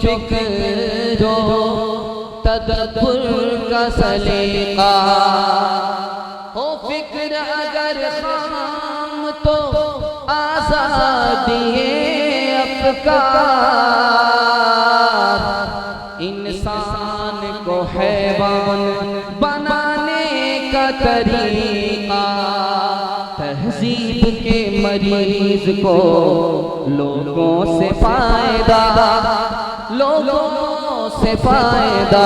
जो फिक्र तदब्बुर का सलीका हो, फिक्र अगर खाम तो आजादी अफ़कार, इंसान को हैवान बनाने का तरीका, तहजीब के मरीज को लोगों से फायदा, लोगों से फायदा।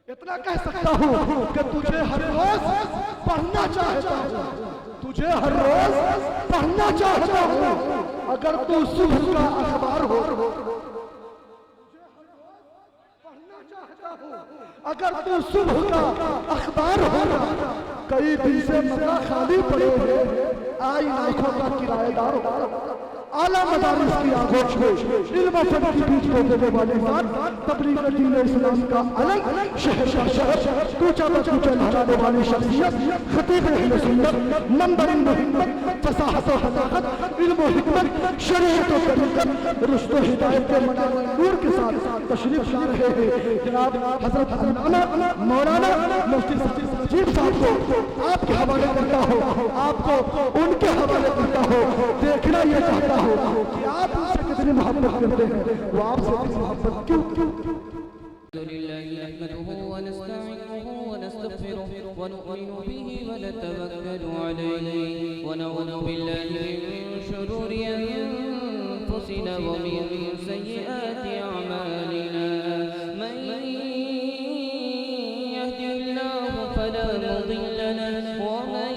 इतना कह सकता हूँ कि तुझे हर रोज पढ़ना चाहता हूँ, तुझे हर रोज पढ़ना चाहता हूँ। अगर तू सुबह का अखबार हो, अगर तू सुबह का अखबार हो, कई दिन से मक्का खाली पड़े हैं, आई आंखों का किराएदार हो, आला मदारिस की आगोश में इल्म फन की बीज को देने वाले जात, तबलीग दीन इस्लाम का अलग शहर का शहर, कूचा बकूचा लहराने वाली शख्सियत, खतीब अहले सुन्नत, मंबर हिम्मत, फसाहत व हज़ाकत, इल्म व हिकमत, शरीयत व तरीक़त, रुश्द व हिदायत के मनार नूर के साथ तशरीफ ला रहे हैं जनाब हज़रत अल्लामा मौलाना मुफ्ती सजीब साहब को आपके हवाले करता हो, आपको उनके हवाले करता हो। देखना ये चाहता हो कि आप उनसे कितनी मोहब्बत करते हैं, वो आपसे कितनी मोहब्बत क्यों क्यों क्यों। नहमदुहु व नस्तईनुहु व नस्तगफिरुहु व नु'मिनु बिही व नतवक्कलु अलैहि व नऊज़ु बिल्लाहि मिन शुरूरि अनफुसिना व मिन सय्यिआति अअमालिना। मन यहदिहिल्लाहु फला मुदिल्ल लहु व मन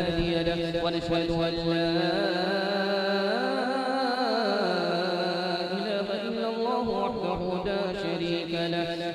हादिय लहु व नशहदु अन ला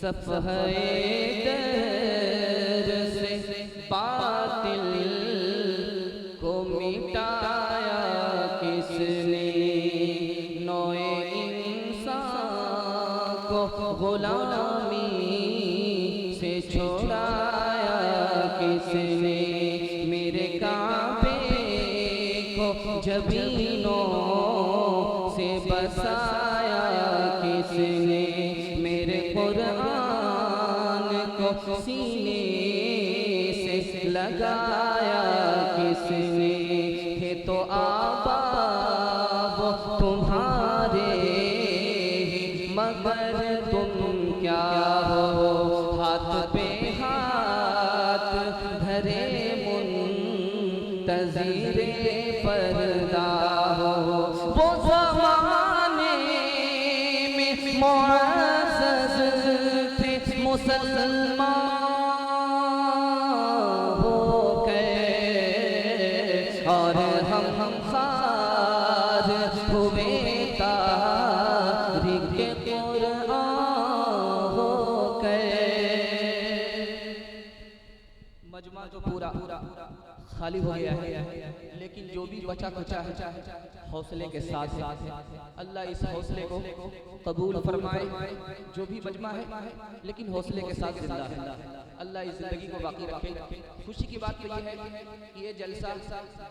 सफ़हे दर से बातिल को मिटाया किसने, नौए इंसान को गुलामी से छोड़ाया किसने, मेरे काबे को जबीनों से बसाया किसने, मेरे कुरान को सीने से लगाया किसने, है तो आबाब तुम्हारे मगर तुम क्या हो, हाथ पे हाथ धरे मुंतज़िरे पर्दा हो, वो ज़माने में मुअज़्ज़ज़ थे मुसलमान हो गए और हम खार हुए तारीख़ कुरान हो गए। मजमा जो पूरा खाली हो गया है, लेकिन जो भी बचा खुचा है हौसले के साथ है। अल्लाह इस हौसले को कबूल फरमाए। जो भी बचमा है लेकिन हौसले के साथ जिंदा है, अल्लाह इस जिंदगी को बाकी रखे। खुशी की बात तो ये है कि ये जलसा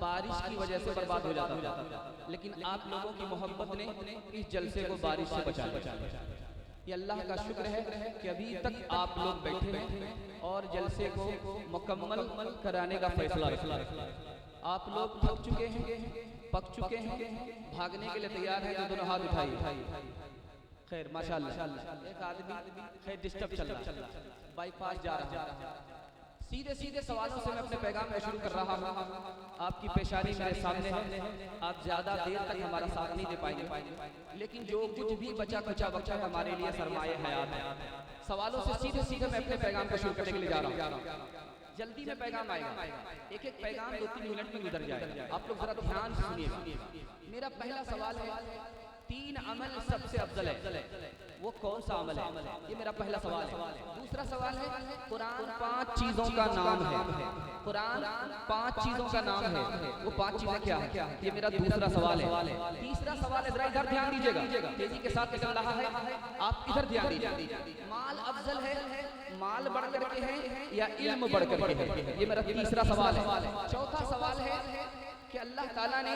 बारिश की वजह से बर्बाद हो जाता था, लेकिन आप लोगों की मोहब्बत ने इस जलसे को बारिश से बचा लिया। ये अल्लाह का शुक्र है कि अभी तक आप लोग बैठे हैं और जलसे को मुकम्मल कराने का फैसला रखा। आप लोग थक चुके हैं, पक चुके हैं, भागने के लिए तैयार हैं तो दोनों हाथ उठाइए। खैर माशाअल्लाह, एक आदमी खैर डिस्टर्ब चल रहा, बाईपास जा रहा है। सीधे सीधे सवालों से मैं अपने पैगाम में शुरू कर रहा हूँ। आपकी पेशानी मेरे सामने है, आप ज्यादा देर तक हमारा साथ नहीं दे पाएंगे, लेकिन जो कुछ भी बचा खुचा वक्त है हमारे लिए सरमाए हयात है। सवालों से सीधे सीधे मैं अपने पैगाम को शुरू करने के लिए जा रहा हूँ। जल्दी में पैगाम आएगा, एक एक पैगाम 2-3 मिनट में गुजर जाएगा। आप लोग जरा ध्यान से सुनिएगा। मेरा पहला सवाल है, 3 अमल सबसे अफजल है, वो कौन सा अमल है? ये मेरा पहला सवाल है। दूसरा सवाल है, कुरान 5 चीजों का नाम है। कुरान 5 चीजों का नाम है, वो 5 चीजें क्या है? ये मेरा दूसरा सवाल है। तीसरा सवाल है, जरा इधर ध्यान दीजिएगा, तेजी के साथ निकल रहा है, आप इधर ध्यान दीजिए। माल अफजल है, माल बढ़ करके है या इल्म बढ़ करके है? ये मेरा तीसरा सवाल है। चौथा सवाल है कि अल्लाह ताला ने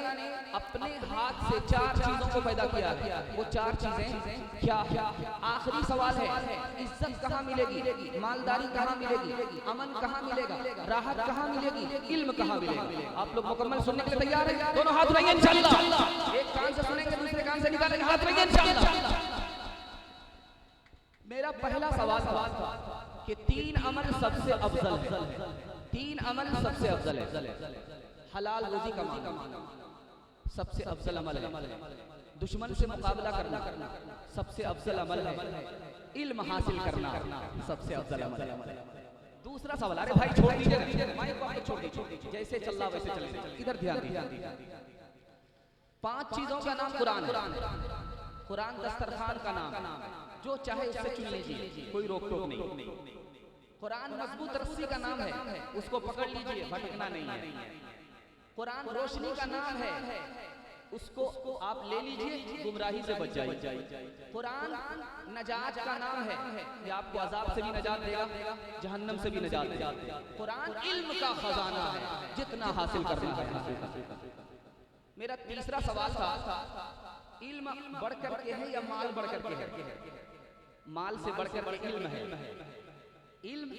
अपने हाथ से 4 चीजों को पैदा किया है, वो 4 चीजें क्या है? आखिरी सवाल है, इज्जत कहाँ मिलेगी, मालदारी कहाँ मिलेगी, अमन कहाँ मिलेगा, राहत कहाँ मिलेगी, इल्म कहाँ मिलेगा? आप लोग मुकम्मल सुनने के लिए तैयार हैं? दोनों हाथ उठाइए इंशाअल्लाह। एक कान से सुनेंगे, दूसरे कान से निकालेंगे, हाथ उठाइए इंशाअल्लाह। मेरा पहला सवाल था कि 3 अमल सबसे अफजल है। 3 अमल सबसे अफजल है। हलाल रोजी कमाना सबसे अफजल अमल है। दुश्मन से मुकाबला करना सबसे अफजल अमल है। इल्म हासिल करना सबसे अफजल अमल है। दूसरा सवाल, अरे भाई छोड़ दीजिए, माइक को छोड़ दीजिए, जैसे चल रहा वैसे चले, इधर ध्यान दीजिए। 5 चीजों का नाम कुरान है। कुरान दस्तरखान का नाम, जो चाहे उससे चुन लीजिए, कोई रोक टोक नहीं। कुरान मजबूत रस्सी का नाम है, उसको पकड़ लीजिए, भटकना नहीं है। कुरान रोशनी का नाम है, उसको आप ले लीजिए, गुमराही से बच जाइए। कुरान नजात का नाम है, ये आपको अजाब से भी नजात देगा, जहन्नम से भी नजात देगा। कुरान इल्म का खजाना है, जितना हासिल करना है। मेरा तीसरा सवाल था, इल्म बढ़कर के है या माल बढ़कर के है? माल से बढ़कर के इल्म है। इल्म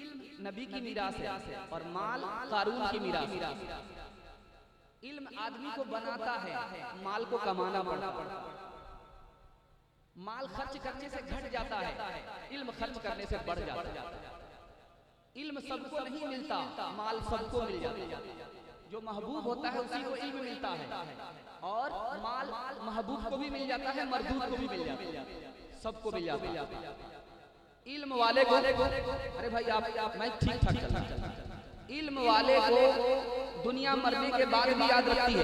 नबी की मीरास है और माल कारून की मीरास है। इल्म आदमी को बनाता है, माल को कमाना पड़ता है। माल खर्च करने से घट जाता है, इल्म खर्च करने से बढ़ जाता है। इल्म सबको नहीं मिलता, माल सबको मिल जाता है। जो महबूब होता है उसी को इल्म मिलता है, और माल महबूब को भी मिल जाता है, मरदूद को भी मिल जाता है, सबको मिल जाता है। इल्म वाले को, अरे भाई आप मैं ठीक ठाक चल रहा, इल्म वाले को दुनिया मरने के बाद भी याद रखती है,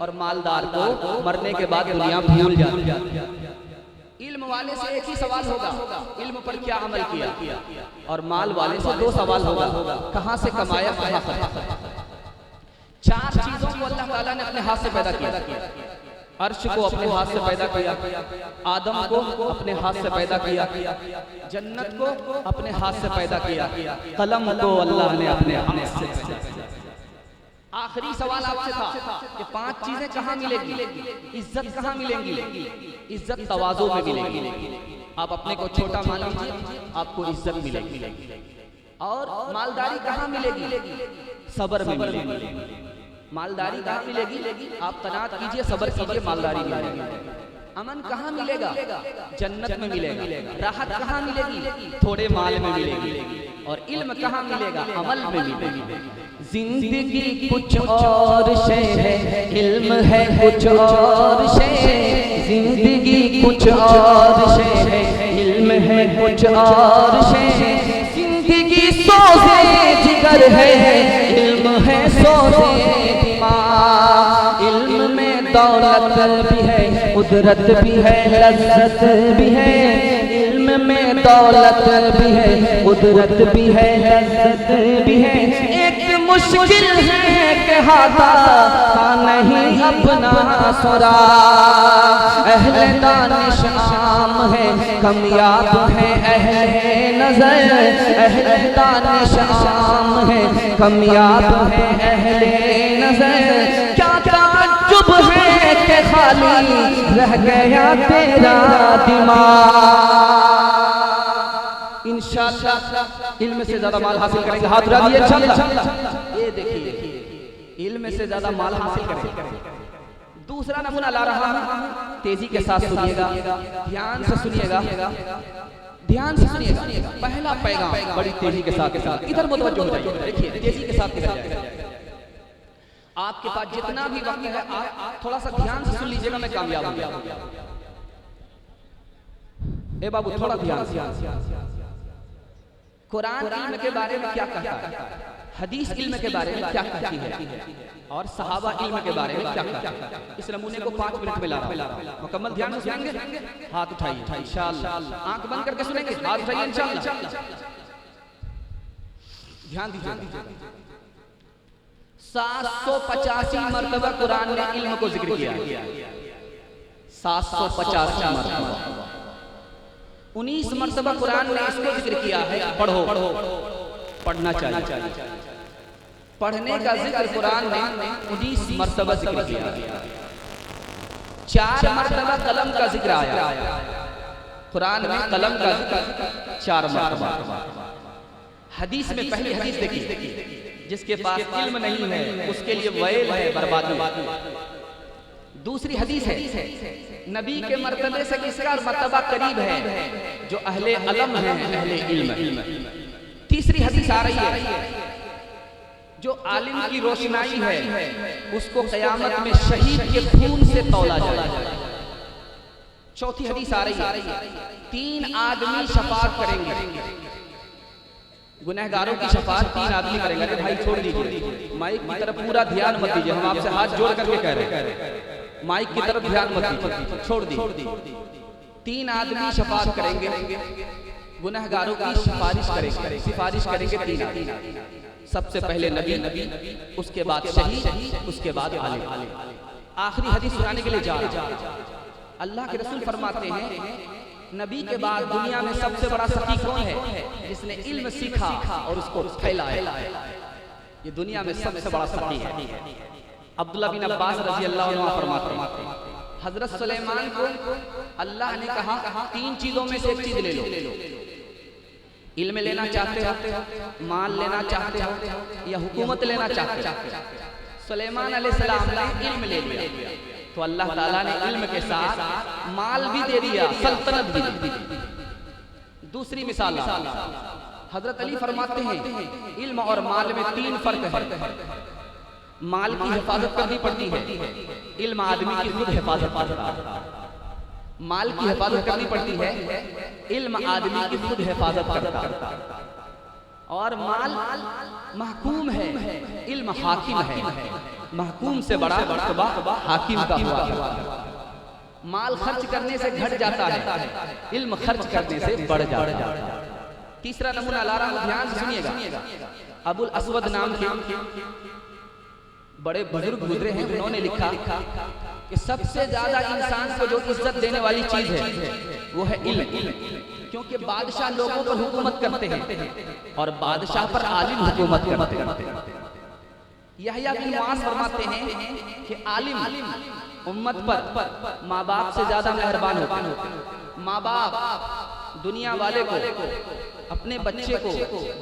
और मालदार को मरने के बाद दुनिया भूल जाती है। इल्म वाले से एक ही सवाल होगा, इल्म पर क्या अमल किया, और माल वाले से 2 सवाल होगा, कहाँ से कमाया, कहाँ खर्चा। 4 चीजों को अल्लाह ताला ने अपने हाथ से पैदा किया। अर्श को अपने हाथ से पैदा किया, आदम को अपने हाथ से पैदा किया, जन्नत को अपने हाथ से पैदा किया, कलम को अल्लाह ने अपने हाथ से पैदा किया। आखिरी सवाल आपसे था कि 5 चीजें कहाँ मिलेगी, इज्जत कहाँ मिलेंगी? इज्जत तवाज़ु में मिलेगी। आप अपने को छोटा मान लीजिए, आपको इज्जत मिलेगी। और मालदारी कहाँ मिलेगी? सब्र में मिलेगी। मालदारी कहाँ मिलेगी? आप तनात कीजिए, सब्र कीजिए, मालदारी मिलेगी। अमन कहाँ मिलेगा? जन्नत में मिलेगा। राहत कहाँ मिलेगी? थोड़े माल में मिलेगी। और इल्म कहाँ मिलेगा? अमल में मिलेगी। जिंदगी कुछ और शे है, इल्म है कुछ और शे। जिंदगी कुछ और शे है, इल्म है कुछ और शे। जिंदगी सोज़े जिगर है, इल्म है सोज़े दिमाग। इल्म में दौलत भी है, कुदरत भी है, लज़्ज़त भी है। इल्म में दौलत भी है, कुदरत भी है, लज़्ज़त भी है। एक मुश्किल है कि इहाता का नहीं अपना सुरा। अहले दानिश आम है कमियाब है अहले नजर, अहले दानिश आम है कमियाब है अहले नजर। क्या ताज्जुब है कि खाली रह गया तेरा दिमाग। इंशाअल्लाह इल्म से ज्यादा माल हासिल करेंगे, हाथ उठा दिए इंशाअल्लाह। ये देखिए इल्म से ज्यादा माल हासिल करेंगे। दूसरा नमूना ला रहा हूं, तेजी के साथ सुनिएगा, ध्यान से सुनिएगा, ध्यान से सुनिएगा। पहला पैगाम बड़ी तेजी के साथ, इधर मुतवज्जो हो जाइए, देखिए तेजी के साथ किधर जाएगा। आपके पास जितना भी वक्त है आप थोड़ा सा ध्यान से सुन लीजिएगा, मैं कामयाब हो गया। ए बाबू थोड़ा ध्यान से। कुरान इल्म के बारे में क्या कहता है, हदीस इल्म के बारे में क्या कहती है, और सहाबा इल्म के बारे में क्या कहता है। इस नमूने को 5 मिनट में ला रहा हूं, मुकम्मल ध्यान से सुनेंगे, हाथ उठाइए इंशाअल्लाह। आंख बंद करके सुनेंगे, हाथ उठाइए इंशाअल्लाह। ध्यान दीजिए। 785 मरतबा कुरान ने इल्म को जिक्र किया, 785 मरतबा। 19 मरतबा कुरान ने इसको जिक्र किया है पढ़ो, पढ़ना चाहिए। पढ़ने का जिक्र कुरान ने 19 मरतबा जिक्र किया। 4 मरतबा कलम का जिक्र आया कुरान में, कलम का जिक्र 4 मरतबा। हदीस में पहली हदीस देखिए, जिसके पास इल्म नहीं है उसके लिए वैल है, बर्बादी। दूसरी हदीस है, नबी के मर्तबे से किसका मर्तबा करीब है, जो अहले अलम है, अहले इल्म। तीसरी हदीस आ रही है, जो आलिम की रोशनाई है उसको क़यामत में शहीद के खून से तौला जाएगा। चौथी हदीस आ रही है, 3 आदमी शफाअत करेंगे, गुनहगारों की शफाअत 3 आदमी करेंगे। भाई छोड़ दीजिए, माइक की तरफ पूरा ध्यान मत दीजिए, हम आपसे हाथ जोड़ करके कह रहे हैं, माइक की तरफ ध्यान मत दीजिए, छोड़ दीजिए। 3 आदमी शफाअत करेंगे, गुनहगारों की सिफारिश करेंगे, सिफारिश करेंगे 3 आदमी। सबसे पहले नबी, उसके बाद शहीद, उसके बाद आलिम। आखिरी हदीस सुनाने के लिए जा रहा हूं। अल्लाह के रसूल फरमाते हैं, नबी के बाद दुनिया में सबसे बड़ा सखी कौन है, जिसने इल्म सीखा और उसको फैलाया। ये दुनिया में सबसे बड़ा सखी है। अब्दुल्लाह बिन अब्बास रजी अल्लाह अन्हु फरमाते हैं, हजरत सुलेमान को अल्लाह ने कहा 3 चीजों में से एक चीज ले लो। इल्म लेना चाहते हो, माल लेना चाहते हो, या हुकूमत लेना चाहते हो। सुलेमान अलैहिस्सलाम ने इल्म ले लिया, तो अल्लाह ताला ने इल्म के साथ माल भी दे दिया, सल्तनत भी दी। दूसरी मिसाल, हजरत अली फरमाते हैं, इल्म और माल में 3 फर्क है। माल की हिफाजत करनी पड़ती है, इल्म आदमी की खुद हिफाजत करता है। माल की हिफाजत करनी पड़ती है, इल्म आदमी की खुद हिफाजत करता है। और माल महकूम है, इल्म हाकिम है। महकूम से बड़ा मर्तबा हाकिम का हुआ है। माल खर्च करने से घट जाता है, इल्म खर्च करने से बढ़ जाता है। तीसरा नमूना ला रहा हूं, ध्यान से सुनिएगा। अबुल अस्वद नाम के बड़े बुजुर्ग गुजरे हैं, उन्होंने लिखा कि सबसे ज्यादा इंसान को जो इज्जत देने वाली चीज है वो है इल्म। क्योंकि बादशाह लोगों पर हुकूमत करते हैं और बादशाह पर आलिम हुकूमत करते हैं। यहया बिन मुआज़ फरमाते हैं कि आलिम उम्मत पर माँ बाप से ज्यादा मेहरबान होते हैं। माँ बाप दुनिया वाले को, अपने बच्चे को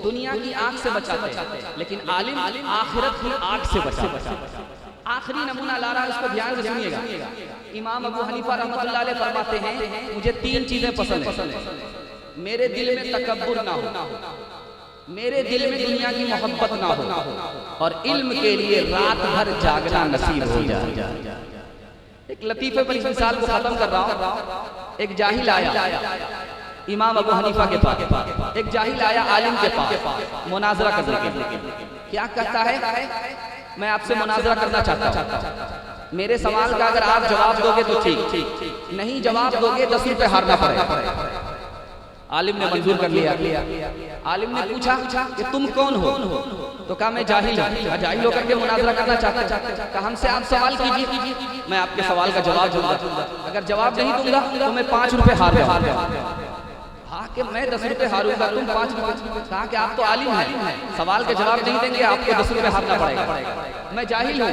दुनिया की आग से बचाते हैं, लेकिन आलिम आखिरत की आग से बचाते हैं। आखिरी नमूना ला रहा है, उसको ध्यान से सुनिएगा। इमाम अबू हनीफा रहमतुल्लाह अलैह फरमाते हैं, मुझे 3 चीजें पसंद है। मेरे दिल में तकब्बुर ना हो, मेरे दिल में दुनिया की मोहब्बत ना हो, और इल्म के लिए रात भर जागना नसीब हो जाए। एक लतीफे पर इस मिसाल को खत्म कर रहा हूं। एक जाहिल आया इमाम अबू हनीफा के पास, एक जाहिल आया आलिम के पास मुनाजरा करने के लिए। क्या कहता है, मैं आपसे मुनाजरा करना चाहता हूं, मेरे सवाल का अगर आप जवाब दोगे तो ठीक, नहीं जवाब दोगे 10 रुपए हारना पड़ेगा। आलिम ने मंजूर कर लिया। आलिम ने पूछा कि तुम कौन हो? तो कहा मैं जाहिल हूँ, जाहिल होकर के मुनाजरा करना चाहता हूँ। कहा हमसे आप सवाल कीजिए, मैं आपके सवाल का जवाब दूंगा, अगर जवाब नहीं दूंगा तो मैं 5 रुपए हार जाऊंगा। हाँ कि मैं 10 रुपए हारूंगा, तुम 5 रुपए। कहा कि आप तो आलिम हैं, सवाल के जवाब नहीं देंगे, आपको 10 रुपए हारना पड़ेगा। मैं जाहिल हूँ,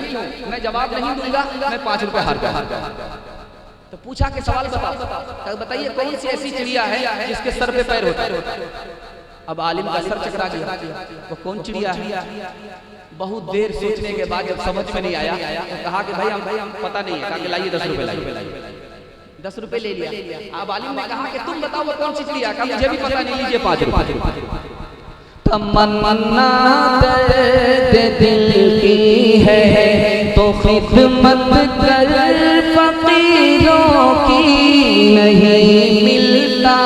मैं जवाब नहीं दूंगा, मैं 5 रुपए हार जाऊंगा। तो पूछा कि सवाल बताइए कौन सी ऐसी चिड़िया है जिसके सर पे पैर होता है। अब आलिम का सर चकरा गया, वो कौन चिड़िया है। बहुत देर सोचने के बाद जब समझ में नहीं आया तो कहा कि भाई हम पता नहीं है। कहा कि लाइए 10 रुपए लाइए। 10 रुपए ले लिया। अब आलिम ने कहा कि तुम बताओ वो कौन सी चिड़िया। कहा मुझे भी पता नहीं, लीजिए 5 रुपए। तमन्ना दर्द दिल की है तो खिदमत कर फकीरों की, नहीं मिलता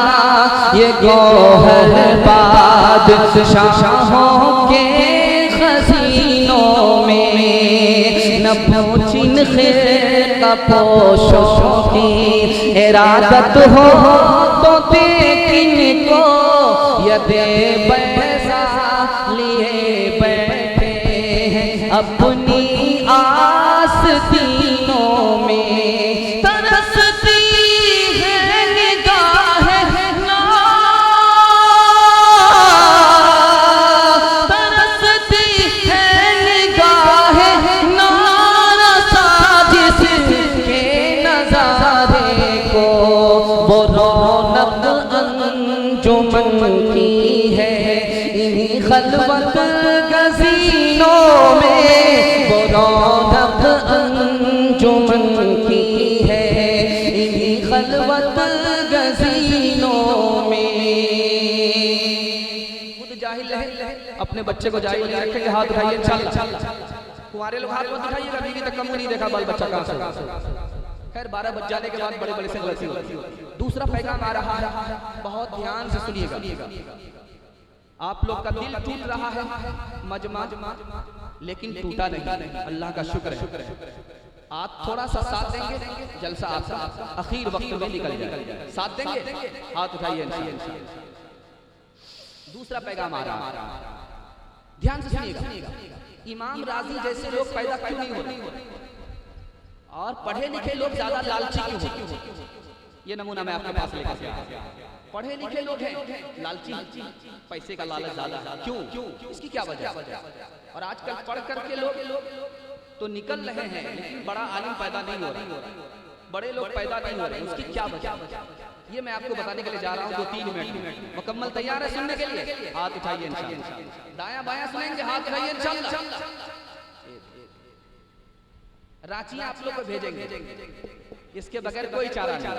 ये गौहर बादशाहों के खजीनों में, न पूछिन खैर का पोशों की इरादत हो तो देख को यदे पैसा लिए बैठे हैं अपनी आस्तीनों में। तरसती है निगाहें ना, तरसती है निगाहें ना, जिसके नजारे को वो रौनक अंजुमन की है, इन्हीं खलवत गज़ीनों में वो रौनक अंजुमन की है, इन्हीं खलवत गज़ीनों में। खुद जाहिल है, अपने बच्चे को जाहिल नहीं रखेंगे। हाथ उठाइए इंशाअल्लाह। कुंवारे लोग हाथ मत उठाइएगा, बीवी तक कम नहीं देखा, बाल बच्चा कहां से। खैर 12 बज जाने के बाद बड़े बड़े से गलती होती है। दूसरा पैगाम आ रहा है, बहुत ध्यान से सुनिएगा। आप लोग का दिल टूट रहा है मजमा, लेकिन टूटा नहीं, अल्लाह का शुक्र है। आप थोड़ा सा साथ देंगे, जलसा आपका आखिर वक्त में निकल जाए। साथ देंगे, हाथ उठाइए इंशाअल्लाह। दूसरा पैगाम आ रहा है, ध्यान से सुनिएगा। इमाम राजी जैसे लोग पैदा क्यों नहीं हो रहे, और पढ़े लिखे लोग ज्यादा लालची क्यों होते। ये नमूना मैं आपके पास लेकर आया। पढ़े लिखे लोग हैं लालची, पैसे का लालच ज्यादा है। क्यों, इसकी क्या वजह। और आजकल पढ़ करके लोग तो निकल रहे हैं, लेकिन बड़ा आलिम पैदा नहीं हो रहा, बड़े लोग पैदा नहीं हो रहे, उसकी क्या वजह। ये मैं आपको बताने के लिए जा रहा हूँ। 2-3 मिनट मुकम्मल तैयार है सुनने के लिए। हाथ उठाइए इंशाअल्लाह, दायां बायां सुनेंगे, हाथ उठाइए इंशाअल्लाह। रांचियां आप लोग को भेजेंगे, इसके बगैर कोई चारा नहीं।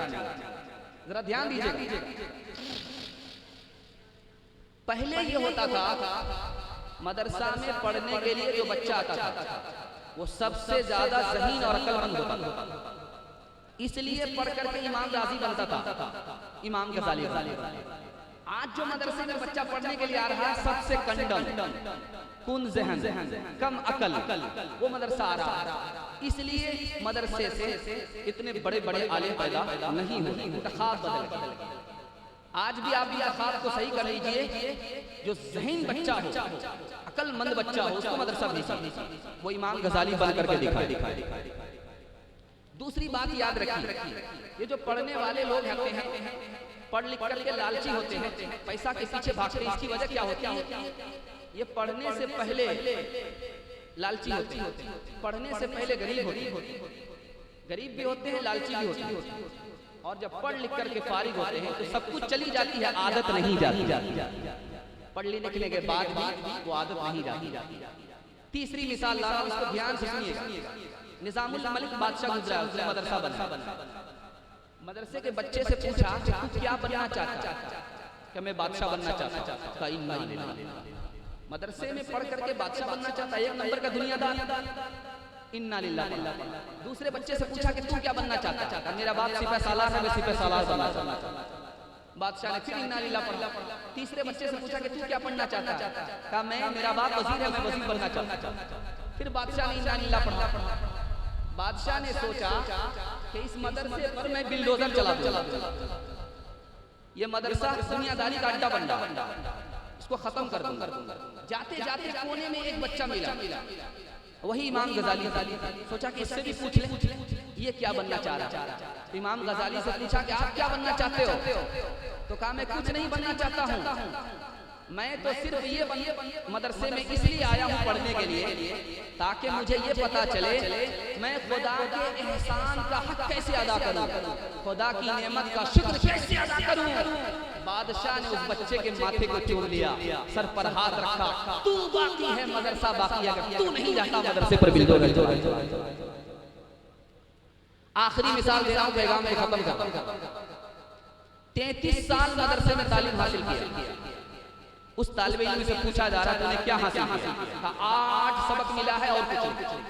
जरा ध्यान दीजिएगा। पहले ये होता था, मदरसा में पढ़ने के लिए जो बच्चा आता था वो सबसे ज्यादा ज़हीन और अक्लमंद होता था, इसलिए पढ़ करके इमाम राजी बनता था, इमाम गजाली। आज जो मदरसे में बच्चा पढ़ने के लिए आ रहा है, सबसे कंडम, कुन ज़हन, कम अकल, वो मदरसा आ रहा है। इसलिए मदरसे से इतने बड़े बड़े आलिम पैदा नहीं हुए, इंतखाब बदल गए। आज भी आप इंतखाब को सही कर लीजिए, जो ज़हीन बच्चा हो, अकलमंद बच्चा हो, उसको मदरसा भेजिए, वो इमाम गजाली बन करके दिखाए। दूसरी बात याद रखिए, ये जो पढ़ने वाले लोग होते हैं, पढ़ लिख करके लालची होते हैं, पैसा के पीछे भागते हैं। इसकी वजह क्या होती है, ये पढ़ने से पहले लालची होते हैं, पढ़ने से पहले गरीब होते हैं, गरीब भी होते हैं, लालची भी होते हैं, और जब पढ़ लिख करके फारिग होते हैं तो सब कुछ चली जाती है, आदत नहीं जाती। पढ़ लिखने के बाद भी वो आदत नहीं जाती। तीसरी मिसाल ला रहा हूं, इसको ध्यान से सुनिएगा। निजामुल मलिक बादशाह गुजरा, उसने मदरसा बना। मदरसे के बच्चे से पूछा कि तू क्या बनना चाहता है, कि मैं बादशाह बनना चाहता हूं। मदरसे में पढ़ करके बादशाह बनना चाहता, 1 नंबर का दुनियादार, इन्ना लिल्लाह। दूसरे बच्चे से पूछा कि तू क्या बनना चाहता है, मेरा बाप सिपह सालार है, मैं सिपह सालार बनना चाहता हूं। बादशाह ने फिर इन्ना लिल्लाह पढ़ा। तीसरे बच्चे से पूछा कि तू क्या पढ़ना चाहता है, कहा मैं, मेरा बाप वजीर है, मैं वजीर बनना चाहता हूं। फिर बादशाह ने इन्ना लिल्लाह पढ़ा। बादशाह ने सोचा कि इस मदरसे पर मैं बिल्डोजर चला दूंगा, ये मदरसा दुनियादारी का अड्डा बन रहा, इसको खत्म कर दूंगा। जाते जाते कोने में एक बच्चा मिला, वही इमाम गजाली। सोचा कि इससे भी पूछ ले ये क्या बनना चाह रहा है। इमाम गजाली से पूछा कि आप क्या बनना चाहते हो? तो कहा मैं कुछ नहीं बनना चाहता हूँ, मैं तो सिर्फ ये मदरसे में इसलिए आया हूँ पढ़ने के लिए ताकि मुझे ये पता चले मैं खुदा के एहसान का हक कैसे अदा करूँ, खुदा की नेमत का शुक्र कैसे अदा करूँ। बादशाह ने उस बच्चे के माथे को चूम लिया, सर पर हाथ रखा, तू बाकी है, मदरसा बाकी है, अगर तू नहीं जाता मदरसे पर बिल्कुल। आखिरी मिसाल दे रहा हूँ, पैगाम में खत्म कर। 33 साल मदरसे में तालीम हासिल किया। उस तालिब इल्म से पूछा जा रहा है तूने क्या हासिल किया? कहा 8 सबक मिला है और कुछ नहीं।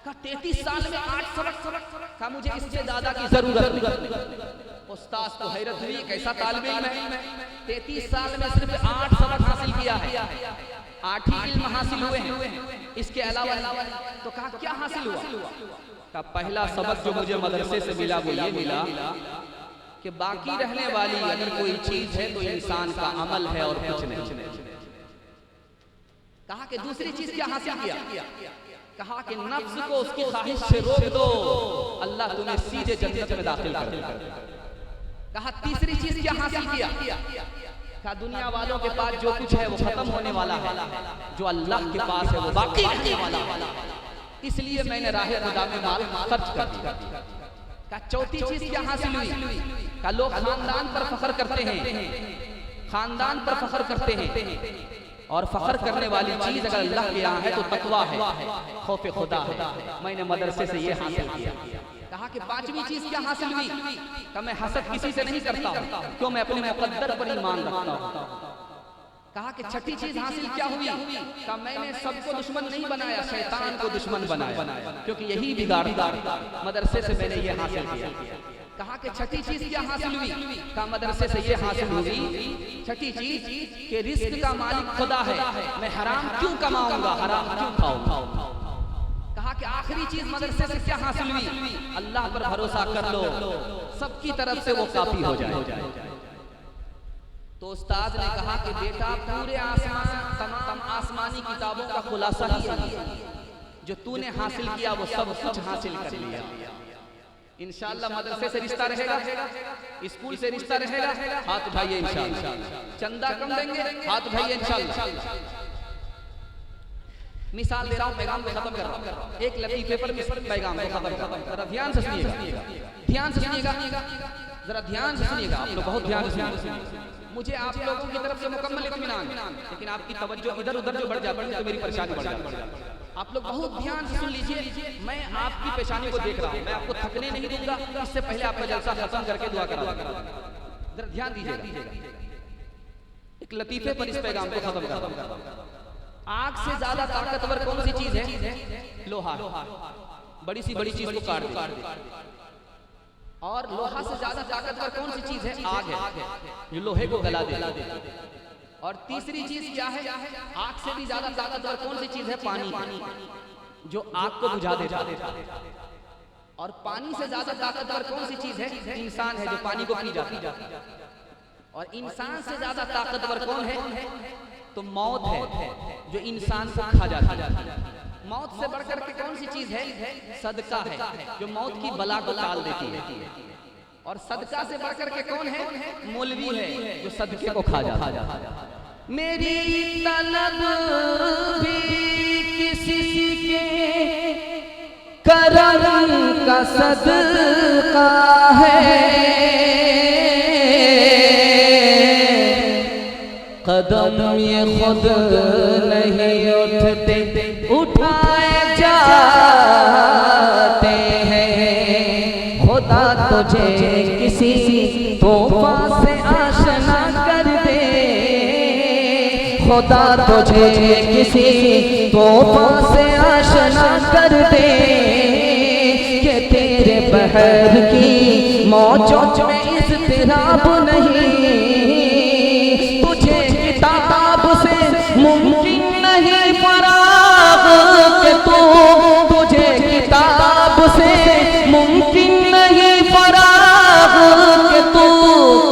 कहा 33 साल में 8 सबक? कहा मुझे इससे ज्यादा की जरूरत नहीं। उस्ताद को हैरत हुई, कैसा तालिब इल्म है, 33 साल में सिर्फ 8 सबक हासिल किया है, 8 ही इल्म हासिल हुए हैं, इसके अलावा। तो कहा क्या हासिल हुआ? कहा पहला सबक जो मुझे मदरसे से मिला वो ये मिला कि बाकी रहने वाली अगर कोई चीज है तो इंसान का अमल है और कुछ नहीं। कहा कि दूसरी चीज क्या हासिल किया? कहा कि नफ्स को उसकी ख्वाहिश से रोक दो, अल्लाह तुम्हें सीधे जन्नत में दाखिल कर देगा। कहा तीसरी चीज क्या हासिल किया? कहा दुनिया वालों के पास जो कुछ है वो खत्म होने वाला है, जो अल्लाह के पास है वो बाकी रहने वाला है, इसलिए मैंने राह खुदा में माल खर्च कर दिया। का चौथी चीज क्या हासिल हुई? का लोग खानदान पर फख्र करते हैं, खानदान पर फख्र करते हैं, और फख्र करने वाली चीज अगर अल्लाह के यहाँ है तो तकवा है, खौफ खुदा है। मैंने मदरसे से ये हासिल किया। कहा कि पांचवी चीज क्या हासिल हुई? का मैं हसद किसी से नहीं करता हूँ, क्यों मैं अपने मुकद्दर पर ईमान रखता हूँ। कहा कि छठी चीज हासिल क्या हुई? कहा मैंने सबको दुश्मन नहीं बनाया, शैतान को दुश्मन बनाया, क्योंकि यही बिगाड़ता। मदरसे से मैंने ये हासिल किया। कहा कि छठी चीज क्या हासिल हुई? कहा मदरसे से ये हासिल हुई, छठी चीज कि रिस्क का मालिक खुदा है, मैं हराम क्यों कमाऊंगा, हराम क्यों खाऊंगा। कहा कि आखिरी चीज मदरसे से क्या हासिल हुई? अल्लाह पर भरोसा कर लो, सबकी तरफ से वो काफी हो जाए। तो उस्ताद ने कहा कि बेटा पूरे आसमान, तमाम आसमानी किताबों का खुलासा ही है, जो तूने हासिल किया वो सब कुछ हासिल कर लिया। इंशाअल्लाह मदरसे से रिश्ता रहेगा, स्कूल से रिश्ता रहेगा, हाथ उठाइए इंशाअल्लाह। चंदा कम देंगे, हाथ उठाइए इंशाअल्लाह। मिसाल दे रहा हूँ, पैगाम को खत्म कर रहा हूँ, एक लतीफे पर पैगाम को खत्म कर रहा हूँ। जरा ध्यान से सुनिएगा, ध्यान से सुनिएगा, जरा ध्यान से सुनिएगा, आप लोग बहुत ध्यान से सुनिएगा। मुझे आप लोगों की तरफ से मुकम्मल इत्मीनान, लेकिन आपकी तवज्जो इधर उधर जो बढ़ जाती है तो मेरी परेशानी बढ़ जाती है। आप लोग बहुत ध्यान से सुन लीजिए, मैं आपकी पेशानी को देख रहा हूँ, मैं आपको थकने नहीं दूंगा, इससे पहले आपका जलसा खत्म करके दुआ करा। जरा ध्यान दीजिएगा, एक लतीफे पर इस पैगाम को खत्म कर। आग से ज्यादा ताकतवर कौन सी चीज है? लोहा। बड़ी सी बड़ी चीज को काट दे। और लोहा से ज्यादा ताकतवर कौन सी चीज है? आग है, जो लोहे को गला दे। और तीसरी चीज क्या है? आग से भी ज्यादा ताकतवर कौन सी चीज है? पानी, जो आग को बुझा देता। और पानी से ज्यादा ताकतवर कौन सी चीज है? इंसान है, जो पानी को पी जाता। और इंसान से ज्यादा ताकतवर कौन है? तो मौत है, जो इंसान को खा जाता है। मौत से बढ़कर के कौन सी चीज है? सदका है, जो मौत की बला को टाल देती है। और सदका से बढ़कर के कौन है? मौलवी है, जो सदके को खा जाता है। मेरी तलब भी किसी के करम का सदका है, कदम ये खुद नहीं उठते, उठाए जाते हैं। खुदा तुझे किसी तोहफा से आशना कर दे, खुदा तुझे किसी तोहफा से आशना कर दे, कि तेरे बहर की मौजों में इज़्तिराब नहीं, तुझे किताब से मुमकिन नहीं फराग के तू, तुझे किताब से मुमकिन नहीं फराग के तू।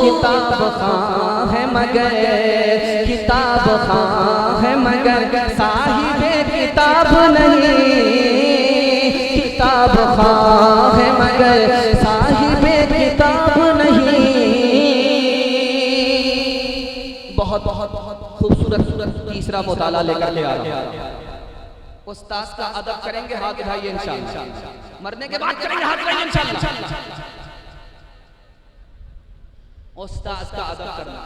किताब खां है मगर किताब मगर साहिबे किताब नहीं, किताब ख़्वाह है मगर साहिबे किताब नहीं। बहुत बहुत बहुत खूबसूरत तीसरा मुताला लेकर के आ रहा हूं। उस्ताद का अदब करेंगे, हाथ उठाइए इंशाअल्लाह। मरने के बाद करेंगे, हाथ उठाइए इंशाअल्लाह। उस्ताद का अदब करना,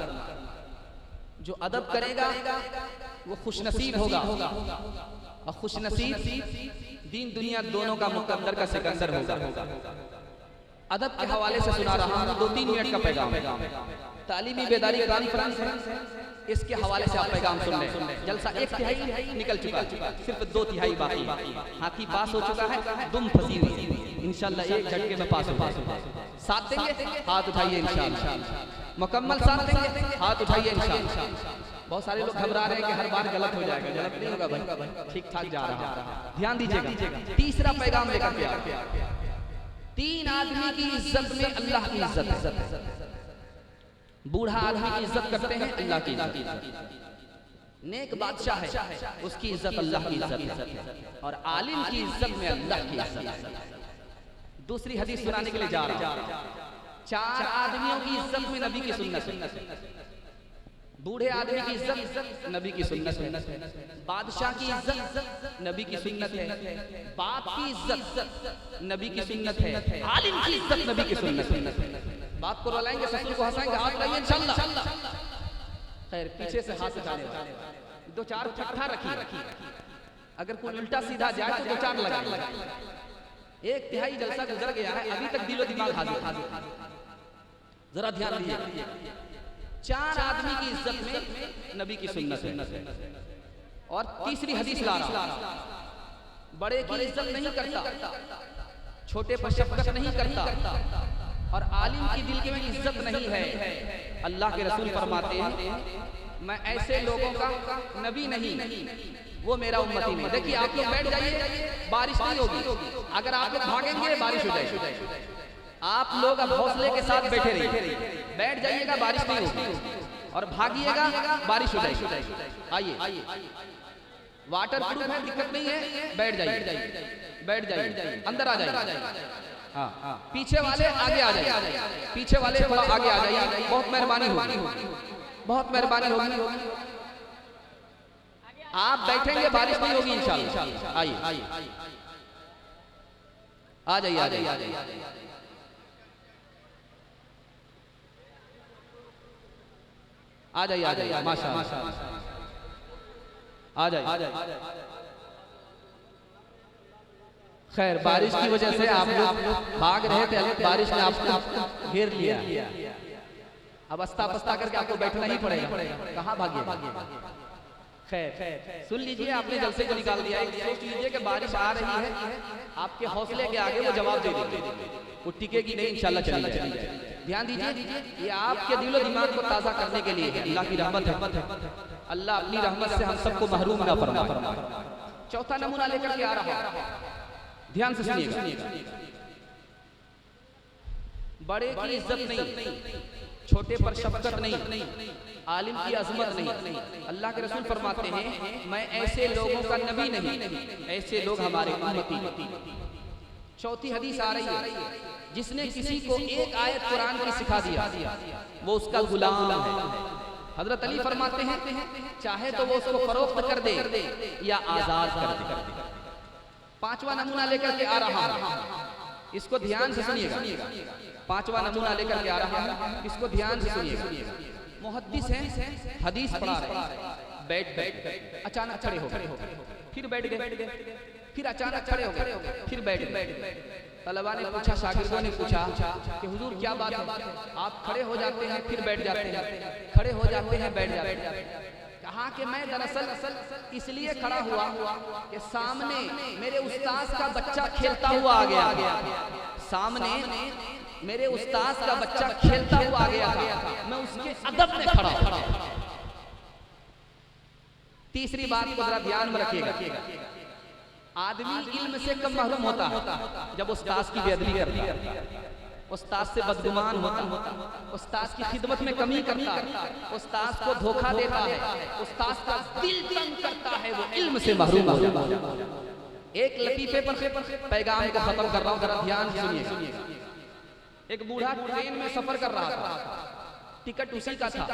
जो अदब करेगा वो खुशनसीब होगा, और खुशनसीब दीन दुनिया दोनों का मुकद्दर का सिकंदर होगा। अदब के हवाले से सुना रहा हूं, 2-3 मिनट का पैगाम है। तालीमी बेदारी कॉन्फ्रेंस, इसके हवाले से आप पैगाम सुन लें। जलसा 1/3 निकल चुका, सिर्फ 2/3 बाकी। हाथी पास हो चुका है, दुम फंसी हुई, इंशाअल्लाह एक झटके में पास होगा। साथ देंगे, हाथ उठाइए इंशाअल्लाह। मुकम्मल साथ देंगे, हाथ उठाइए इंशाअल्लाह। बहुत सारे लोग घबरा रहे हैं कि हर बार गलत हो जाएगा। गलत नहीं होगा भाई, ठीक ठाक जा रहा है। ध्यान दीजिएगा, तीसरा पैगाम लेकर के आ। 3 आदमी की इज्जत में अल्लाह की इज्जत है। बूढ़ा आदमी की इज्जत करते हैं, अल्लाह की इज्जत। नेक बादशाह है, उसकी इज्जत अल्लाह की इज्जत है, और आलिम की इज्जत में अल्लाह की इज्जत है। दूसरी हदीस सुनाने के लिए जा रहा हूं। 4 आदमियों की इज्जत में नबी की सुन्नत है। बूढ़े आदमी की इज्जत नबी की सुन्नत है, बादशाह की इज्जत नबी की सुन्नत है, बाप की इज्जत नबी की सुन्नत है, आलिम की इज्जत नबी की सुन्नत है। बाप को रुलाएंगे, ससुर को हंसाएंगे, हाथ लाइए इंशाअल्लाह। खैर, पीछे से हाथ उठाने वाले 2-4 ठट्ठा रखिए। अगर कोई उल्टा सीधा जाए तो 2-4 लगा। 1/3 जलसा गुजर गया है, अभी तक दिलो दिमाग हाजिर। जरा ध्यान दीजिए, 4 आदमी की इज्जत में नबी की सुन्नत है। और तीसरी हदीस ला रहा, बड़े की इज्जत नहीं करता, छोटे पर शफकत नहीं करता, और आलिम की दिल के में इज्जत नहीं है। अल्लाह के रसूल फरमाते हैं, मैं ऐसे लोगों का नबी नहीं, वो मेरा उम्मती नहीं। देखिए, आप लोग बैठ जाइए, बारिश नहीं होगी। अगर आप लोग भागेंगे बारिश हो जाएगी। आप लोग अब हौसले के साथ बैठे रहिए, बैठ जाइएगा, बारिश नहीं होगी, और भागिएगा, बारिश हो जाएगी। आइए, वाटर प्रूफ है, दिक्कत नहीं है, बैठ जाइए, अंदर आ जाइए। हाँ, पीछे वाले आगे आ जाइए, पीछे वाले थोड़ा आगे आ जाइए। बहुत मेहरबानी होगी, बहुत मेहरबानी होगी। आप बैठेंगे, बारिश नहीं होगी इंशाअल्लाह। आइए, आ जाइए, आ जाइए। आ जाइए, माशाअल्लाह, आ जाइए। खैर, बारिश की वजह से आप लोग भाग रहे थे, बारिश ने आपको घेर लिया। अब अस्ता पस्ता करके आपको बैठना ही पड़ेगा, कहाँ भागिए। खैर, सुन लीजिए, आपने जलसे को निकाल दिया। सोच लीजिए कि बारिश आ रही है, आपके हौसले के आगे वो जवाब दे देगी, वो टिकेगी नहीं, इंशाअल्लाह चली जाएगी। ध्यान दीजिए, ये आपके दिलो दिमाग को ताज़ा करने के लिए है। अल्लाह की रहमत है, अल्लाह अपनी रहमत से हम सबको महरूम ना फरमाए। चौथा नमूना लेकर के आ रहा है, ध्यान से सुनिएगा। बड़े की इज्जत नहीं, छोटे पर शफकत नहीं, आलिम की अजमत नहीं। अल्लाह के रसूल फरमाते हैं, मैं ऐसे लोगों का नबी नहीं, ऐसे लोग हमारे उम्मती। चौथी हदीस आ रही है, जिसने किसी को एक आयत कुरान की सिखा दिया, वो उसका गुलाम है। हजरत अली फरमाते हैं, चाहे तो वो उसको फरोख्त कर दे या आजाद कर दे। 5वां नमूना लेकर के आ रहा हूं, इसको ध्यान से सुनिएगा। 5वां नमूना लेकर के आ रहा हूं, इसको ध्यान से सुनिएगा। मुहद्दिस हैं, हदीस पढ़ा रहे, बैठ अचानक खड़े हो गए, फिर बैठ गए, फिर अचानक खड़े हो गए, फिर बैठ गए। तलबा ने पूछा, शागिर्दों ने पूछा कि हुजूर क्या बात है, आप खड़े हो जाते हैं फिर बैठ जाते हैं, खड़े हो जाते हैं बैठ जाते हैं। कहा कि मैं दरअसल इसलिए खड़ा हुआ कि सामने मेरे उस्ताद का बच्चा खेलता हुआ आ गया, सामने मेरे उस्ताद का बच्चा खेलता हुआ आ गया था, मैं उसके अदब में खड़ा। तीसरी बात को जरा ध्यान में रखिएगा, आदमी इल्म से कम महरूम होता है जब उस्ताद की बेअदबी करता है। उस्ताद से बदगुमान होता, उस्ताद की खिदमत में कमी करता, उस्ताद को धोखा देता है, उस्ताद का दिल तंग करता है, वो इल्म से महरूम हो जाता है। एक लतीफे पर पैगाम को खत्म कर रहा हूं, जरा ध्यान सुनिए। एक बूढ़ा ट्रेन में सफर कर रहा था, टिकट उसी का था,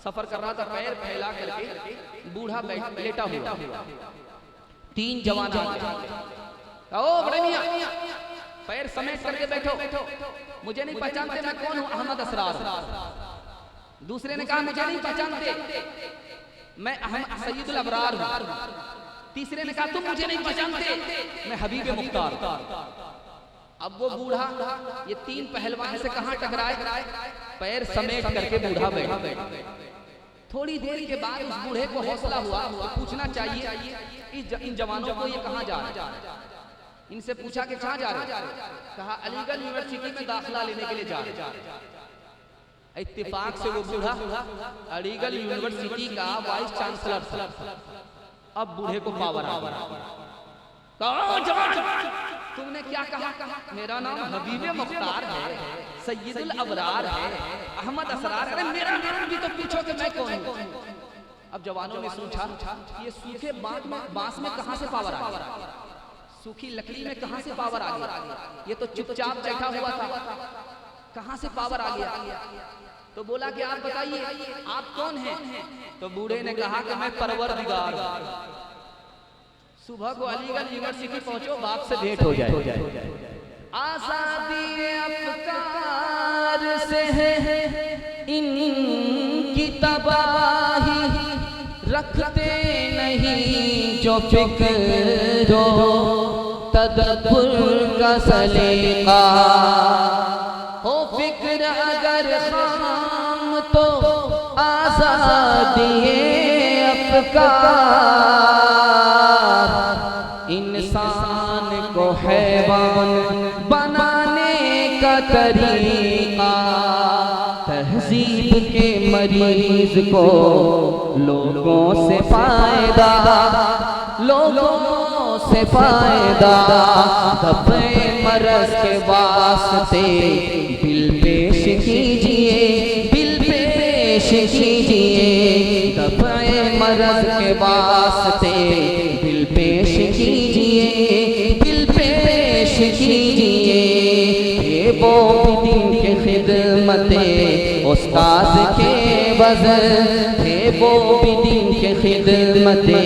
सफर कर रहा था, पैर फैला करके बूढ़ा लेटा हुआ, 3 जवान ओ बड़े मियां पैर समेट करके बैठो, मुझे नहीं पहचानते, मैं कौन हूं? अहमद असरार। दूसरे ने कहा मुझे नहीं पहचानते, मैं सैयदुल अबरार हूं। तीसरे ने कहा तुम मुझे नहीं पहचानते, मैं हबीब मुख्तार। अब वो बूढ़ा ये 3 पहलवान से कहां टकराए? पैर समेट करके बूढ़ा बैठा। थोड़ी देर के बाद उस बूढ़े को हौसला हुआ, पूछना चाहिए इन जवानों को ये कहां जा रहे हैं। इनसे पूछा कि कहां जा रहे हैं? कहा अलीगढ़ यूनिवर्सिटी में दाखिला लेने के लिए जा रहे हैं। इत्तेफाक से वो बूढ़ा अलीगढ़ यूनिवर्सिटी का वाइस चांसलर था। अब बूढ़े को पावर आ गया, तुमने क्या कहा? मेरा नाम हबीब मुख्तार है, सैयदुल अबरार है, अहमद असरार। अरे मेरा नाम भी तो पूछो कि मैं कौन हूं। अब जवानों ने सोचा ये सूखे बांस में कहां से पावर आ गया, सूखी लकड़ी में कहां से पावर आ गया, ये तो चुपचाप बैठा हुआ था, कहां से पावर आ गया? तो बोला कि आप बताइए आप कौन हैं? तो बूढ़े ने कहा कि मैं परवरदिगार। सुबह को अलीगढ़ यूनिवर्सिटी पहुंचो, बाप से भेंट हो जाए। आजादी अफकार से है इनकी तबाही, रखते नहीं जो फिक्र तदब्बुर का सलीका हो। फिक्र अगर खाम तो आजादी अफकार, इंसान को हैवान बनाने का तरीका, तहजीब के मरीज को लोगों से फायदा, लोगों से फायदा, दफे मरज के वास्ते बिल पेश कीजिए, बिल पेश कीजिए, दफे मरज के वास्ते बिल पेश कीजिए, बिल पेश कीजिए। वो दिन के खिदमते उस्ताद के वज़न थे, वो दिन के खिदमते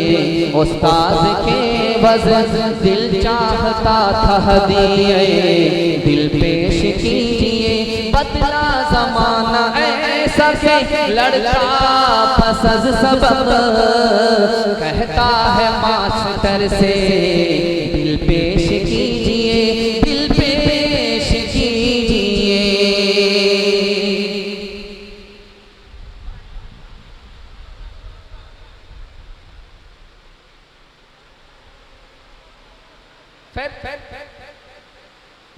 उस्ताद के वज़न, दिल चाहता था हदिये दिल पेश कीजिए। बदला ज़माना ऐसा के लड़का पसंद सबक कहता है मास्टर से दिल पेश कीजिए, दिल पेश कीजिए।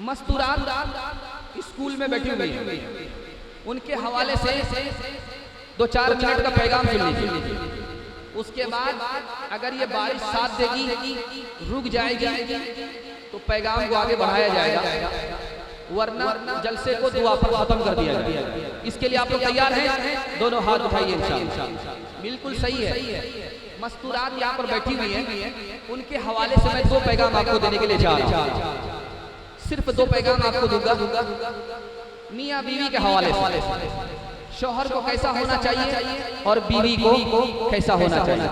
मस्तूरात स्कूल में बैठी हुई हैं, उनके हवाले से 2-4 मिनट का पैगाम सुन लीजिए। उसके बाद अगर ये बारिश साथ देगी, रुक जाएगी, तो पैगाम को आगे बढ़ाया जाएगा, वरना जलसे को दुआ पर खत्म कर दिया जाएगा। इसके लिए आप लोग तैयार हैं? दोनों हाथ उठाइए इंशाअल्लाह। बिल्कुल सही है। मस्तूरात यहाँ पर बैठी हुई हैं, उनके हवाले से मैं 2 पैगाम आपको देने के लिए जा रहा हूँ। सिर्फ 2 पैगाम आपको दूंगा, मियाँ बीवी के हवाले से। शौहर को कैसा होना चाहिए और बीवी को कैसा होना चाहिए,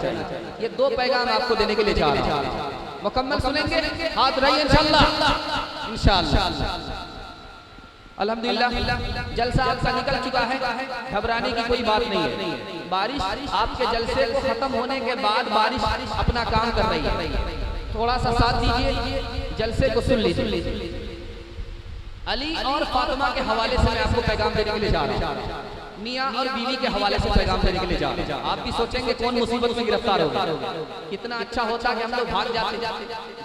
ये 2 पैगाम आपको देने के लिए जा रहा हूँ। मुकम्मल सुनेंगे, हाथ रहिए इंशाअल्लाह। अल्हम्दुलिल्लाह जलसा आपका निकल चुका है, घबराने की कोई बात नहीं है। बारिश आपके जलसे को खत्म होने के बाद बारिश अपना काम कर रही है, थोड़ा सा साथ दीजिए, जलसे को सुन लीजिए। अली और फातिमा के हवाले से मैं आपको पैगाम देने के लिए जा रहा हूँ, मियाँ और बीवी के हवाले से पैगाम देने के लिए जा रहा हूँ। आप भी सोचेंगे कौन मुसीबत में गिरफ्तार होगा, कितना अच्छा होता कि हम लोग भाग जाते,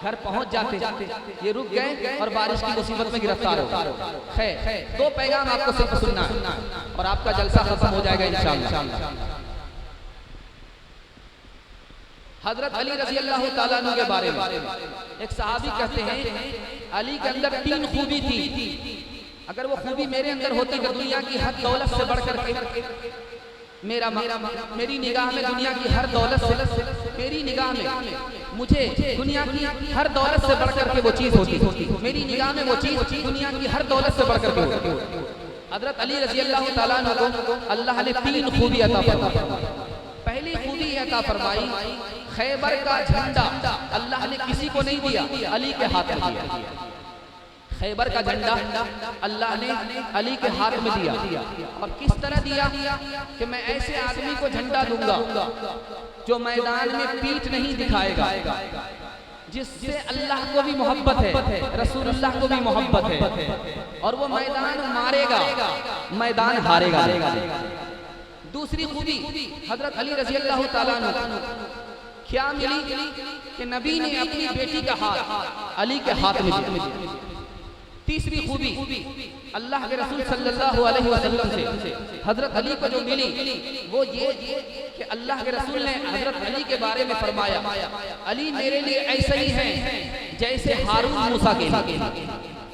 घर पहुंच जाते, ये रुक गए और बारिश की मुसीबत में गिरफ्तार हो गए। 2 पैगाम आपको सिर्फ सुनना है और आपका जलसा खत्म हो जाएगा इंशाअल्लाह। हजरत अली रज़ी अल्लाह ताला अन्हु के बारे में एक सहाबी कहते हैं, अली के अंदर 3 खूबी थी। अगर वो खूबी मेरे अंदर होती कि दुनिया की हर दौलत से बढ़कर के मेरी निगाह में दुनिया की हर दौलत से मेरी निगाह में मुझे दुनिया की हर दौलत से बढ़कर के वो चीज होती, मेरी निगाह में वो चीज दुनिया की हर दौलत से बढ़कर के होती। हजरत अली रजी अल्लाह ताला अन्हु को अल्लाह ने 3 खूबी अता फरमाई। पहली खूबी अता फरमाई, खैबर का झंडा अल्लाह ने किसी को नहीं दिया, अली के हाथ में दिया। खैबर का झंडा अल्लाह ने अली के हाथ में दिया। और किस तरह दिया कि मैं ऐसे आदमी को झंडा दूंगा जो मैदान में पीठ नहीं दिखाएगा, जिससे अल्लाह को भी मोहब्बत है, रसूलुल्लाह को भी मोहब्बत है, और वो मैदान मारेगा, मैदान हारेगा। दूसरी खूबी हजरत अली रजी अल्लाह ताला अन्हु क्या मिली कि नबी ने अपनी बेटी का हाथ अली के हाथ में दिया। तीसरी खूबी अल्लाह के रसूल सल्लल्लाहु अलैहि वसल्लम से हजरत अली को जो मिली वो ये कि अल्लाह के रसूल ने हजरत अली के बारे में फरमाया, अली मेरे लिए ऐसे ही हैं जैसे हारून मूसा के लिए,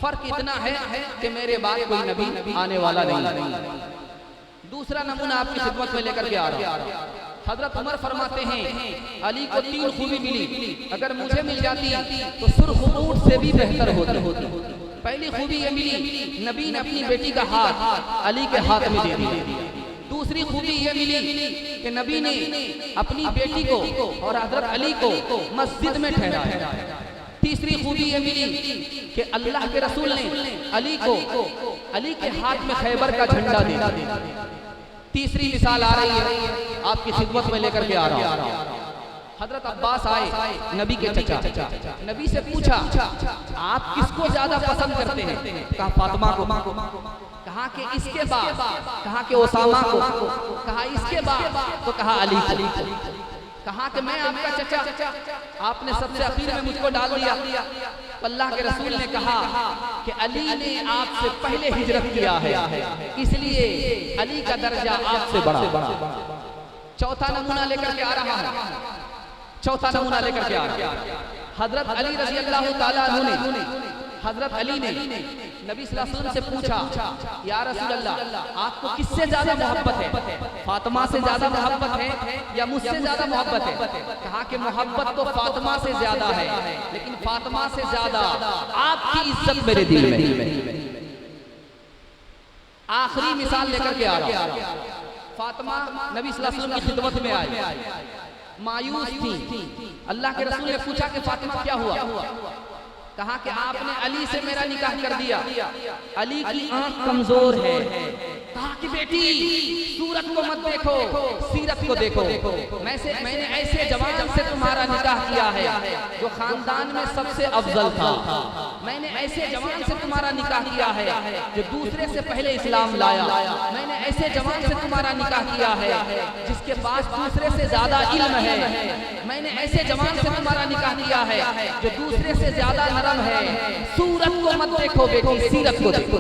फर्क इतना है कि मेरे बाद कोई नबी आने वाला नहीं। दूसरा नमूना आपकी खिदमत में लेकर के आ रहा हूं। हजरत उमर फरमाते हैं अली को 3 खूबी मिली, अगर मुझे मिल जाती तो सुर्ख ऊंट से भी बेहतर होती। पहली खूबी ये मिली, नबी ने अपनी बेटी का हाथ अली के हाथ में दे दिया। दूसरी खूबी ये मिली कि नबी ने अपनी बेटी को और हजरत अली को मस्जिद में ठहराया। तीसरी खूबी ये मिली कि अल्लाह के रसूल ने अली को अली के हाथ में खैबर का झंडा दे दिया। तीसरी मिसाल आ रही है आपकी खिदमत में लेकर के आ रहा हूं। हजरत अब्बास आए नबी के चचा, नबी से पूछा आप किसको ज्यादा पसंद करते हैं? कहा फातिमा को। कहा कि इसके बाद, कहा कि ओसामा को, कहा इसके बाद तो कहा अली को। कहा कि मैं आपका चचा, आपने सबसे आखिर में मुझको डाल दिया। अल्लाह के रसूल ने कहा कि अली ने आपसे पहले हिजरत किया है, इसलिए अली का दर्जा आपसे बड़ा। चौथा नमूना लेकर के आ रहा है, चौथा नमूना लेकर के आ रहा है। हजरत अली रजी अल्लाह ताला अन्हु ने, हजरत अली ने नबी सल्लल्लाहु अलैहि वसल्लम से पूछा या रसूल अल्लाह आपको किससे ज्यादा मोहब्बत है? फातिमा से ज्यादा मोहब्बत है या मुझसे ज्यादा मोहब्बत है? कहा कि मोहब्बत तो फातिमा से ज्यादा है, लेकिन फातिमा से ज्यादा आपकी इज्जत मेरे दिल में। आखिरी मिसाल लेकर के आ रहा हूं। फातिमा नबी सल्लल्लाहु अलैहि वसल्लम की खिदमत में आई, मायूस थी। अल्लाह के रसूल ने पूछा कि फातिमा क्या हुआ? कहा कि आपने अली से मेरा निकाह कर दिया, अली की आंख कमजोर है। कहा कि बेटी सूरत को मत देखो, सीरत को देखो। मैंने ऐसे जवान से तुम्हारा निकाह किया है जो खानदान में सबसे अफजल था। मैंने ऐसे जवान से तुम्हारा निकाह किया है जो दूसरे से पहले इस्लाम लाया। मैंने ऐसे जवान से तुम्हारा निकाह किया है जिसके पास दूसरे से ज्यादा इल्म है। मैंने ऐसे जवान से तुम्हारा निकाह किया है जो दूसरे से ज्यादा नरम है। सूरत को मत देखो बेटी, सीरत को देखो।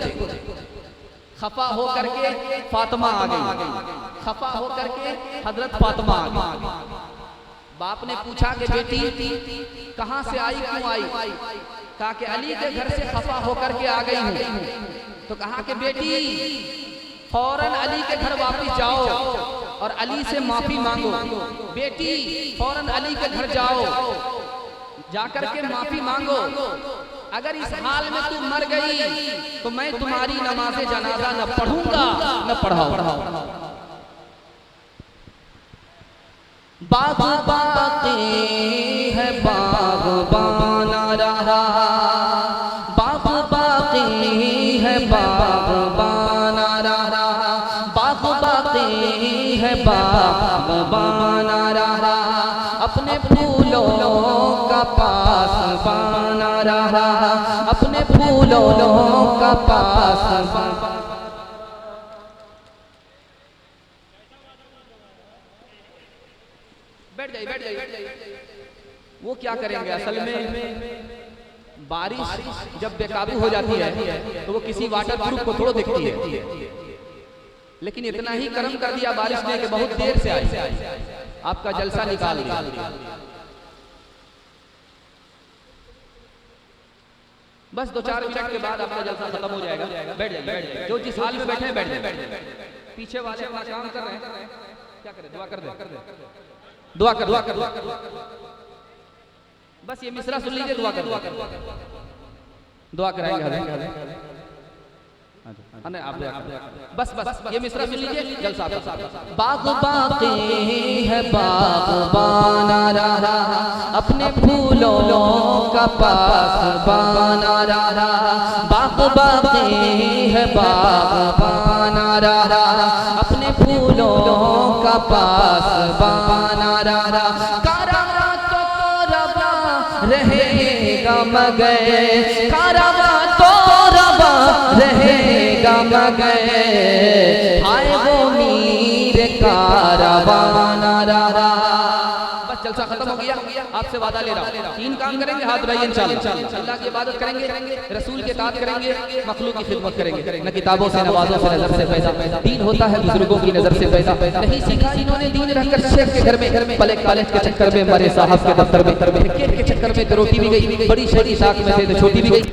खफा हो करके फातिमा आ गई, खफा हो करके हजरत फातिमा आ गई। बाप ने पूछा कि बेटी कहां से आई, क्यों आई? कहा कि अली के घर से खफा होकर के आ गई हूं। तो कहा कि बेटी फौरन अली के घर वापस जाओ और अली से माफी मांगो। बेटी फौरन अली के घर जाओ, जाकर के माफी मांगो। अगर इस हाल में तू मर गई तो मैं तुम्हारी नमाज़े जनाजा न पढ़ूंगा न पढ़ाऊंगा। बाग बाकी है बागबाना रहा, बाग बाकी है बागबाना रहा, बाग बाकी है बागबाना रहा। अपने फूलों का पास बाना रहा, अपने फूलों का पास। बैठ जाइए। वो क्या करेंगे असल में, बारिश जब बेकाबू हो जाती है तो वो किसी वाटर प्रूफ को थोड़ा देखती है, लेकिन इतना ही करम कर दिया बारिश ने कि बहुत देर से आई, आपका जलसा निकाल दिया। बस 2-4 मिनट के बाद आपका जलसा खत्म हो जाएगा। बैठ जाइए, जो जिस हाल में बैठे हैं बैठ जाइए। पीछे वाले अपना काम कर रहे हैं, क्या करें? दुआ कर दे, दुआ कर। बस ये मिसरा सुन लीजिए, दुआ कर, दुआ कराएंगे। बस ये मिसरा सुन लीजिए, जलसा। बाग बाकी है बागबाना रहा, अपने फूलों का पासबाना रहा। बाग बाकी है बागबाना रहा, अपने फूलों का पासबाना रहा। कारवां तो रवा रहेगा मगर, कारवां तो रवा रहेगा मगर, आए वो मीर कारवाना रहा। बस जलसा खत्म हो गया। आपसे वादा ले रहा हूं, 3 काम करेंगे, हाथ उठाइए इंशाअल्लाह। अल्लाह की इबादत करेंगे, रसूल के साथ करेंगे, मखलूक की खिदमत करेंगे। न किताबों से, नवाजों से, नजर से पैदा। दीन होता है बुजुर्गों की नजर से पैदा। नहीं सीखा इन्होंने दीन रहकर शेख के घर में, पलक के चक्कर में मरे साहब के दफ्तर में, क्रिकेट के चक्कर में रोटी भी गई, बड़ी शरी साख में थे तो छोटी भी गई।